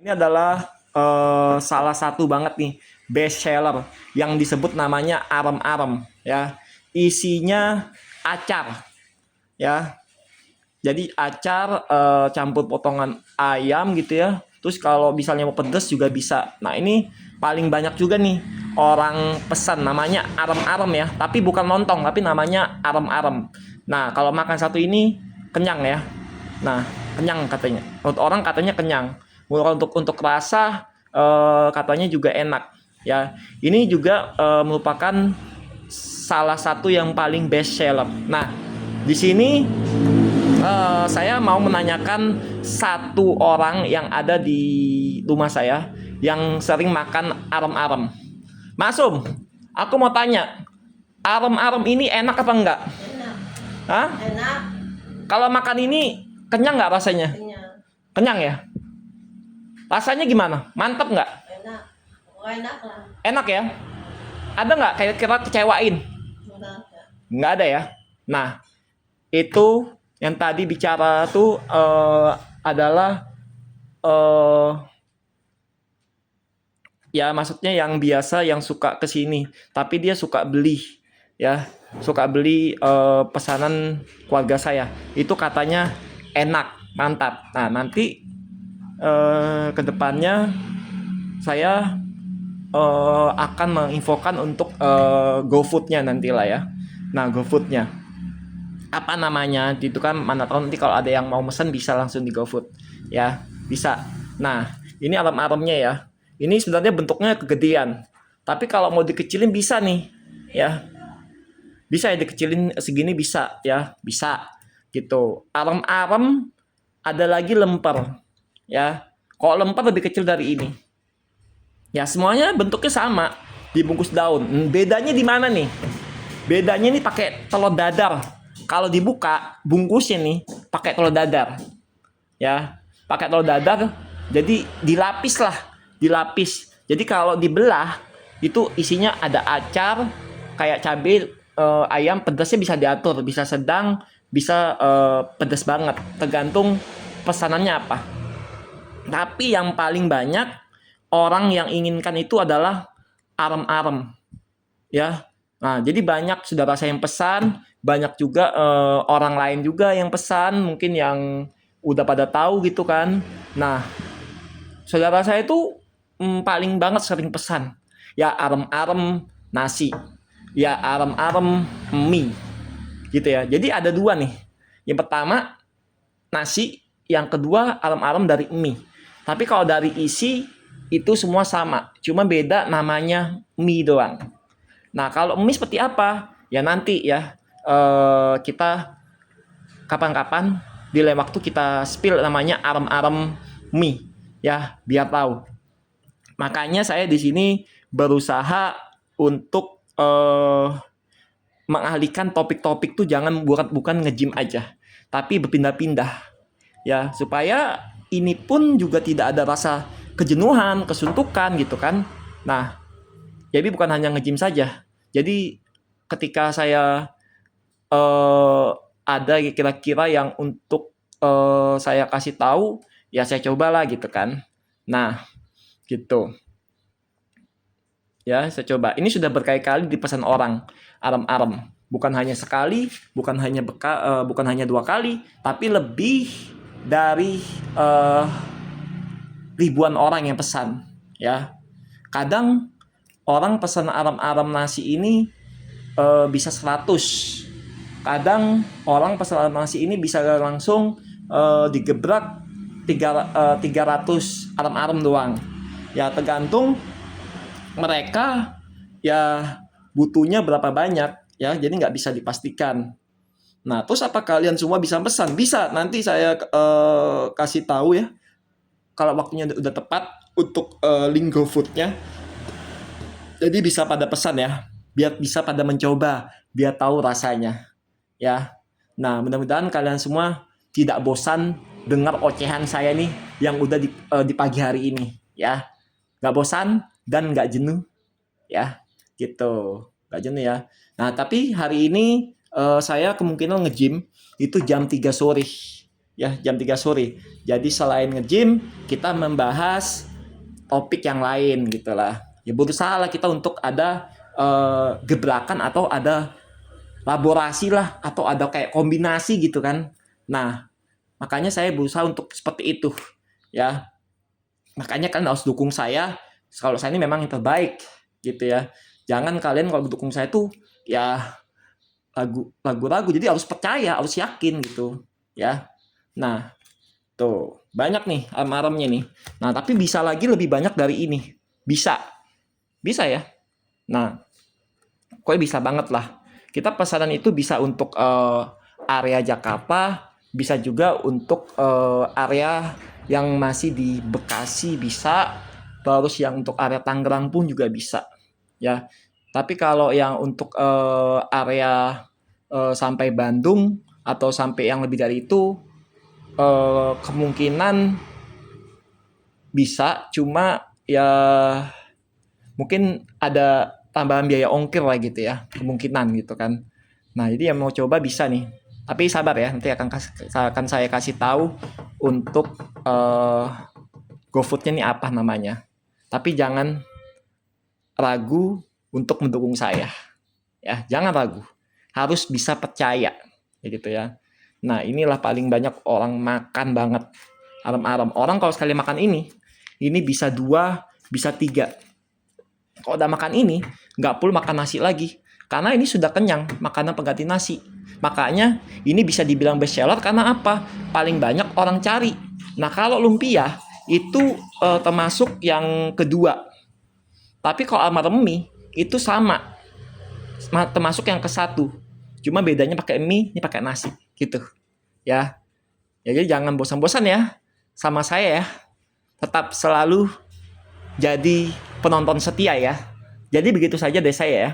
Ini adalah salah satu banget nih best seller yang disebut namanya arem-arem ya. Isinya acar ya. Jadi acar campur potongan ayam gitu ya. Terus kalau misalnya mau pedes juga bisa. Nah, ini paling banyak juga nih orang pesan namanya arem-arem ya. Tapi bukan lontong, tapi namanya arem-arem. Nah, kalau makan satu ini kenyang ya. Nah, kenyang katanya. Untuk orang katanya kenyang. Untuk rasa katanya juga enak ya. Ini juga merupakan salah satu yang paling best seller. Nah, di sini saya mau menanyakan satu orang yang ada di rumah saya yang sering makan arem-arem. Masum, aku mau tanya, arem-arem ini enak apa enggak? Enak. Hah? Enak. Kalau makan ini kenyang nggak rasanya? Kenyang. Kenyang ya? Rasanya gimana? Mantap nggak? Enak. Pokoknya enak lah. Enak ya? Ada nggak kayak kira kecewain? Enggak. Nggak ada ya? Nah, itu yang tadi bicara tuh adalah eh ya maksudnya yang biasa yang suka kesini, tapi dia suka beli ya, suka beli pesanan keluarga saya. Itu katanya enak, mantap. Nah, nanti kedepannya saya akan menginfokan untuk GoFood-nya nantilah ya. Nah, GoFood-nya apa namanya itu kan mana tahu nanti kalau ada yang mau mesen bisa langsung di GoFood ya, bisa. Nah, ini alam-alamnya ya, ini sebenarnya bentuknya kegedean, tapi kalau mau dikecilin bisa nih ya, bisa ya dikecilin segini, bisa ya, bisa gitu. Alam-alam ada lagi lemper ya, kalau lemper lebih kecil dari ini ya. Semuanya bentuknya sama, dibungkus daun. Bedanya di mana nih? Bedanya nih pakai telur dadar. Kalau dibuka bungkusnya nih pakai telur dadar. Ya, pakai telur dadar. Jadi dilapis lah, dilapis. Jadi kalau dibelah itu isinya ada acar, kayak cabai, ayam pedasnya bisa diatur, bisa sedang, bisa pedas banget, tergantung pesanannya apa. Tapi yang paling banyak orang yang inginkan itu adalah arem-arem ya. Nah, jadi banyak saudara saya yang pesan, banyak juga orang lain juga yang pesan, mungkin yang udah pada tahu gitu kan. Nah, saudara saya itu paling banget sering pesan, ya arem-arem nasi, ya arem-arem mie, gitu ya. Jadi ada dua nih. Yang pertama nasi, yang kedua arem-arem dari mie. Tapi kalau dari isi itu semua sama, cuma beda namanya mie doang. Nah, kalau mie seperti apa? Ya nanti ya kita kapan-kapan di lain waktu kita spill namanya arem-arem mie ya, biar tahu. Makanya saya di sini berusaha untuk mengalihkan topik-topik tuh jangan bukan nge-gym aja, tapi berpindah-pindah ya, supaya ini pun juga tidak ada rasa kejenuhan, kesuntukan gitu kan. Nah, jadi bukan hanya nge-gym saja. Jadi ketika saya ada kira-kira yang untuk saya kasih tahu, ya saya cobalah gitu kan. Nah, gitu. Ya, saya coba. Ini sudah berkali-kali dipesan orang arem-arem. Bukan hanya sekali, bukan hanya dua kali, tapi lebih dari ribuan orang yang pesan. Ya, kadang orang pesan arem-arem nasi ini bisa 100. Kadang orang pesan nasi ini bisa langsung digebrak 300 arem-arem doang. Ya tergantung mereka ya butuhnya berapa banyak ya, jadi nggak bisa dipastikan. Nah, terus apa kalian semua bisa pesan? Bisa, nanti saya kasih tahu ya kalau waktunya udah tepat untuk link GoFood-nya. Jadi bisa pada pesan ya, biar bisa pada mencoba, biar tahu rasanya ya. Nah, mudah-mudahan kalian semua tidak bosan dengar ocehan saya nih yang udah di pagi hari ini ya. Nggak bosan dan nggak jenuh ya, gitu. Nggak jenuh ya. Nah, tapi hari ini saya kemungkinan nge-gym itu jam 3 sore ya, jam 3 sore. Jadi selain nge-gym, kita membahas topik yang lain gitu lah. Ya berusaha lah kita untuk ada gebrakan atau ada laborasi lah atau ada kayak kombinasi gitu kan. Nah, makanya saya berusaha untuk seperti itu ya. Makanya kalian harus dukung saya kalau saya ini memang yang terbaik gitu ya. Jangan kalian kalau dukung saya tuh ya ragu-ragu, jadi harus percaya, harus yakin gitu ya. Nah, tuh banyak nih alarmnya nih. Nah, tapi bisa lagi lebih banyak dari ini. Bisa ya. Nah, kok bisa banget lah. Kita pesanan itu bisa untuk area Jakarta, bisa juga untuk area yang masih di Bekasi bisa, terus yang untuk area Tangerang pun juga bisa ya. Tapi kalau yang untuk area sampai Bandung atau sampai yang lebih dari itu, kemungkinan bisa, cuma ya mungkin ada tambahan biaya ongkir lah gitu ya, kemungkinan gitu kan. Nah, jadi yang mau coba bisa nih, tapi sabar ya, nanti akan saya kasih tahu untuk GoFood-nya nih apa namanya. Tapi jangan ragu untuk mendukung saya ya, jangan ragu, harus bisa percaya ya gitu ya. Nah, inilah paling banyak orang makan banget aram-aram. Orang kalau sekali makan ini bisa 2, bisa 3. Kalau udah makan ini, nggak perlu makan nasi lagi. Karena ini sudah kenyang, makanan pengganti nasi. Makanya ini bisa dibilang best seller karena apa? Paling banyak orang cari. Nah, kalau lumpia itu termasuk yang kedua. Tapi kalau almarhum mie itu sama, termasuk yang ke satu. Cuma bedanya pakai mie, ini pakai nasi gitu. Ya. Jadi jangan bosan-bosan ya sama saya ya. Tetap selalu jadi penonton setia ya. Jadi begitu saja dari saya ya.